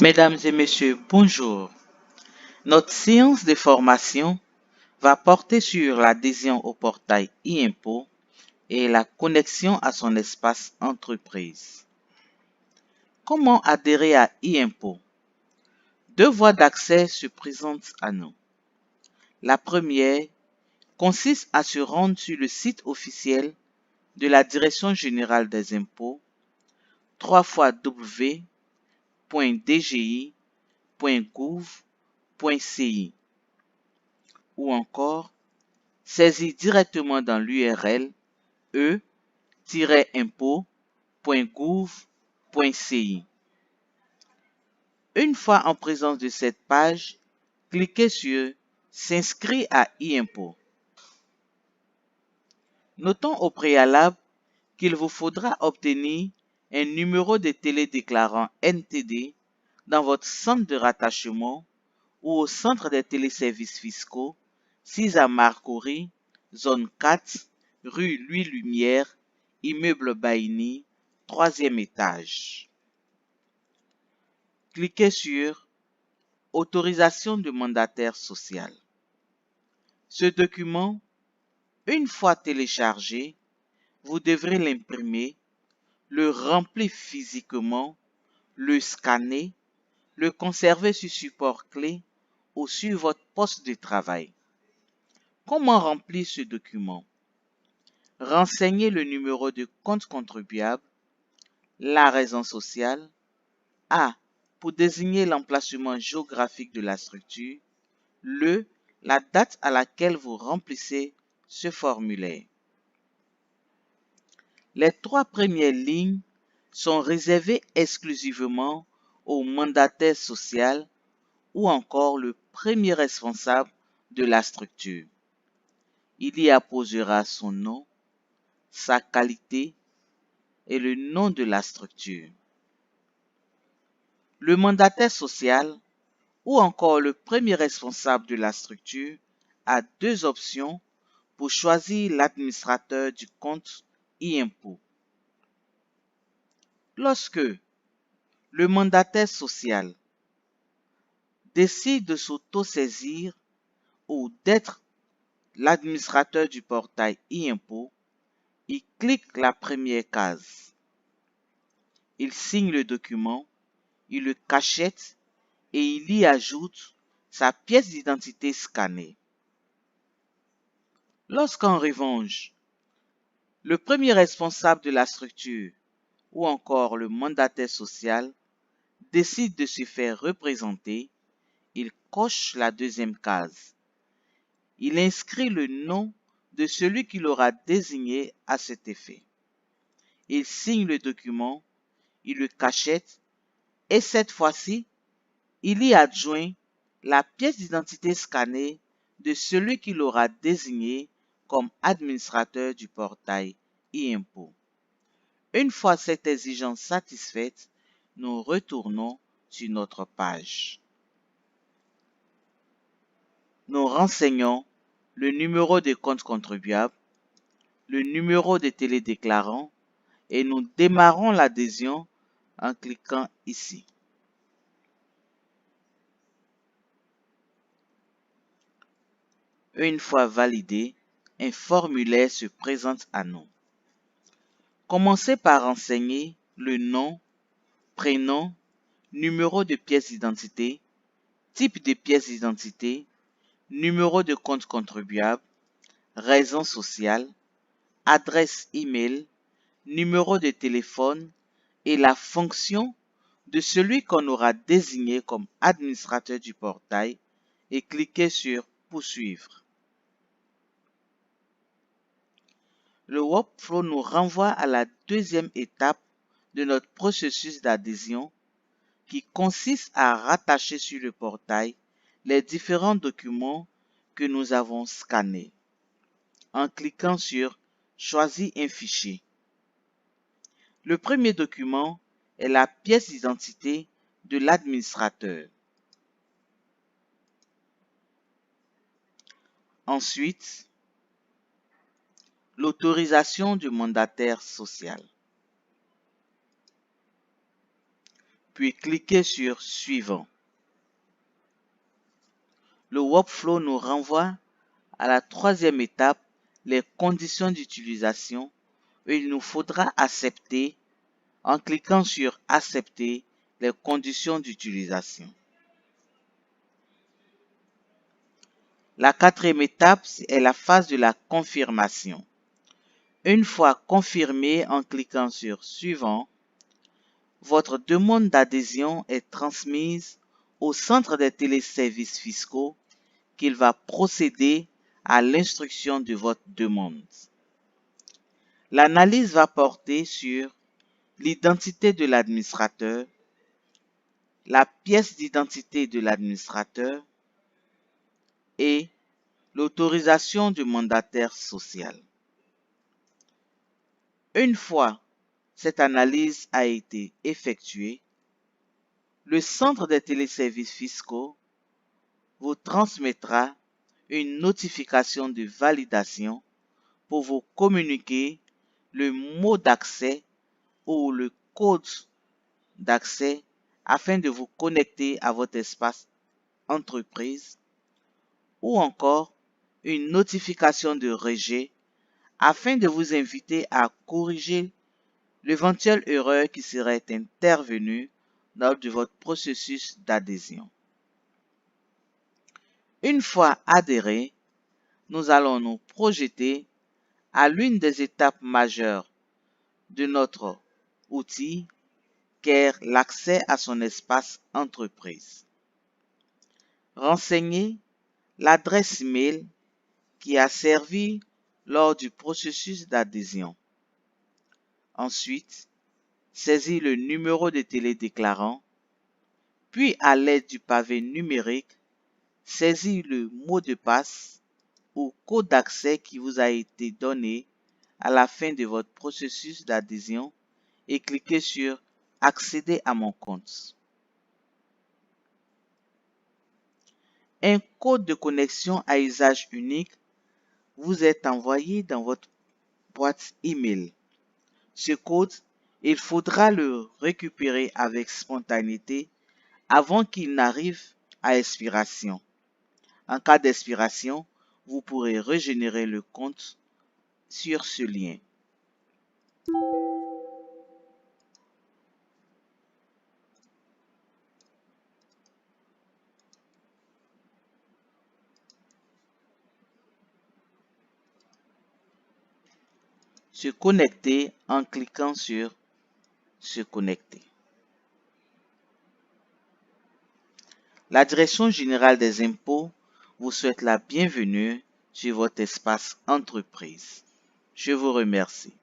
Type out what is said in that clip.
Mesdames et messieurs, bonjour. Notre séance de formation va porter sur l'adhésion au portail e-impôt et la connexion à son espace entreprise. Comment adhérer à e-impôt? Deux voies d'accès se présentent à nous. La première consiste à se rendre sur le site officiel de la Direction générale des impôts www.dgi.gouv.ci ou encore saisir directement dans l'URL e-impôt.gouv.ci. Une fois en présence de cette page, cliquez sur S'inscrire à e-impôt. Notons au préalable qu'il vous faudra obtenir un numéro de télédéclarant NTD dans votre centre de rattachement ou au centre des téléservices fiscaux 6 à Marcory, zone 4, rue Louis Lumière, immeuble Baïni, 3e étage. Cliquez sur Autorisation de mandataire social. Ce document, une fois téléchargé, vous devrez l'imprimer, le remplir physiquement, le scanner, le conserver sur support clé ou sur votre poste de travail. Comment remplir ce document? Renseignez le numéro de compte contribuable, la raison sociale, A pour désigner l'emplacement géographique de la structure, la date à laquelle vous remplissez ce formulaire. Les 3 premières lignes sont réservées exclusivement au mandataire social ou encore le premier responsable de la structure. Il y apposera son nom, sa qualité et le nom de la structure. Le mandataire social ou encore le premier responsable de la structure a 2 options pour choisir l'administrateur du compte e-impôt. Lorsque le mandataire social décide de s'autosaisir ou d'être l'administrateur du portail e-impôt, il clique la première case. Il signe le document, il le cachette et il y ajoute sa pièce d'identité scannée. Lorsqu'en revanche, le premier responsable de la structure ou encore le mandataire social décide de se faire représenter, il coche la deuxième case. Il inscrit le nom de celui qu'il aura désigné à cet effet. Il signe le document, il le cachette et cette fois-ci, il y adjoint la pièce d'identité scannée de celui qu'il aura désigné comme administrateur du portail e-impôt. Une fois cette exigence satisfaite, nous retournons sur notre page. Nous renseignons le numéro de compte contribuable, le numéro de télédéclarant et nous démarrons l'adhésion en cliquant ici. Une fois validé, un formulaire se présente à nous. Commencez par renseigner le nom, prénom, numéro de pièce d'identité, type de pièce d'identité, numéro de compte contribuable, raison sociale, adresse e-mail, numéro de téléphone et la fonction de celui qu'on aura désigné comme administrateur du portail et cliquez sur Poursuivre. Le workflow nous renvoie à la deuxième étape de notre processus d'adhésion qui consiste à rattacher sur le portail les différents documents que nous avons scannés en cliquant sur Choisir un fichier. Le premier document est la pièce d'identité de l'administrateur. Ensuite, l'autorisation du mandataire social. puis cliquez sur Suivant. Le workflow nous renvoie à la troisième étape, les conditions d'utilisation, où il nous faudra accepter, en cliquant sur Accepter, les conditions d'utilisation. La quatrième étape est la phase de la confirmation. Une fois confirmé en cliquant sur Suivant, votre demande d'adhésion est transmise au centre des téléservices fiscaux qu'il va procéder à l'instruction de votre demande. L'analyse va porter sur l'identité de l'administrateur, la pièce d'identité de l'administrateur et l'autorisation du mandataire social. Une fois cette analyse a été effectuée, le centre des téléservices fiscaux vous transmettra une notification de validation pour vous communiquer le mot d'accès ou le code d'accès afin de vous connecter à votre espace entreprise ou encore une notification de rejet afin de vous inviter à corriger l'éventuelle erreur qui serait intervenue lors de votre processus d'adhésion. Une fois adhéré, nous allons nous projeter à l'une des étapes majeures de notre outil, qu'est l'accès à son espace entreprise. Renseignez l'adresse email qui a servi lors du processus d'adhésion. Ensuite, saisis le numéro de télédéclarant, puis à l'aide du pavé numérique, saisis le mot de passe ou code d'accès qui vous a été donné à la fin de votre processus d'adhésion et cliquez sur Accéder à mon compte. Un code de connexion à usage unique vous est envoyé dans votre boîte email. Ce code, il faudra le récupérer avec spontanéité avant qu'il n'arrive à expiration. En cas d'expiration, vous pourrez régénérer le compte sur ce lien. Se connecter en cliquant sur Se connecter. La Direction générale des impôts vous souhaite la bienvenue sur votre espace entreprise. Je vous remercie.